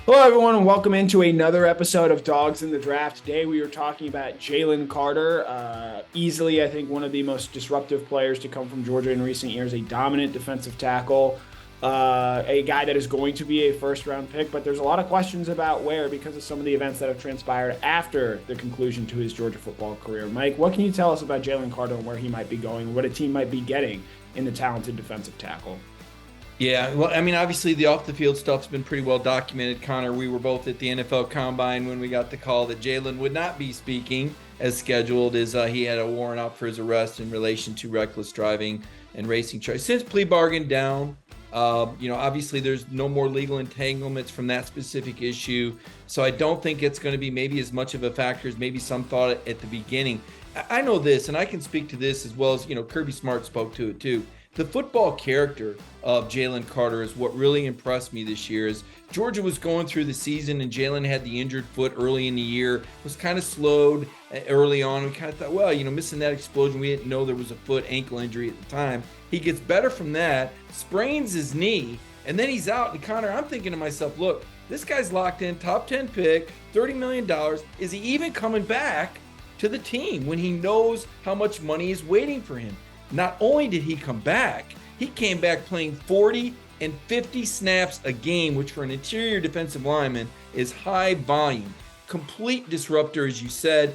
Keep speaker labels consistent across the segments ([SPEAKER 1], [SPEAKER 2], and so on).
[SPEAKER 1] Hello, everyone, and welcome into another episode of Dogs in the Draft. Today, we are talking about Jalen Carter. Easily, I think, one of the most disruptive players to come from Georgia in recent years, a dominant defensive tackle, a guy that is going to be a first-round pick. But there's a lot of questions about where because of some of the events that have transpired after the conclusion to his Georgia football career. Mike, what can you tell us about Jalen Carter and where he might be going, what a team might be getting in the talented defensive tackle?
[SPEAKER 2] Yeah, well, I mean, obviously the off the field stuff's been pretty well documented. Connor, we were both at the NFL Combine when we got the call that Jalen would not be speaking as scheduled, as he had a warrant out for his arrest in relation to reckless driving and racing charges. Since plea bargain down, obviously there's no more legal entanglements from that specific issue. So I don't think it's going to be maybe as much of a factor as maybe some thought at the beginning. I know this, and I can speak to this as well as, Kirby Smart spoke to it too. The football character of Jalen Carter is what really impressed me this year. As Georgia was going through the season and Jalen had the injured foot early in the year, was kind of slowed early on. We kind of thought, well, missing that explosion, we didn't know there was a foot ankle injury at the time. He gets better from that, sprains his knee, and then he's out. And Connor, I'm thinking to myself, look, this guy's locked in, top 10 pick, $30 million. Is he even coming back to the team when he knows how much money is waiting for him? Not only did he come back, he came back playing 40 and 50 snaps a game, which for an interior defensive lineman is high volume. Complete disruptor, as you said,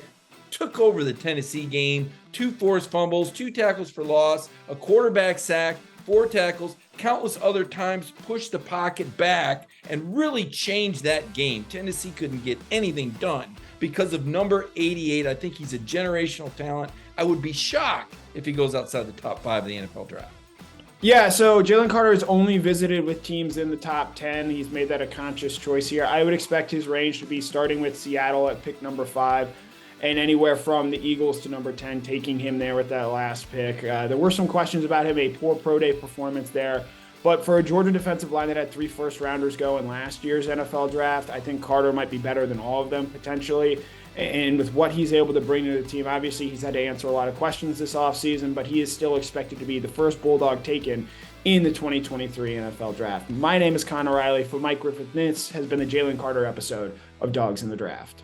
[SPEAKER 2] took over the Tennessee game, 2 forced fumbles, 2 tackles for loss, a quarterback sack, 4 tackles, countless other times pushed the pocket back and really changed that game. Tennessee couldn't get anything done because of number 88. I think he's a generational talent. I would be shocked if he goes outside the top 5 of the NFL draft.
[SPEAKER 1] Yeah, so Jalen Carter has only visited with teams in the top 10. He's made that a conscious choice here. I would expect his range to be starting with Seattle at pick number 5 and anywhere from the Eagles to number 10, taking him there with that last pick. There were some questions about him, a poor pro day performance there. But for a Georgia defensive line that had 3 first-rounders go in last year's NFL draft, I think Carter might be better than all of them potentially. And with what he's able to bring to the team, obviously he's had to answer a lot of questions this offseason, but he is still expected to be the first Bulldog taken in the 2023 NFL Draft. My name is Connor Riley. For Mike Griffith, this has been the Jalen Carter episode of Dogs in the Draft.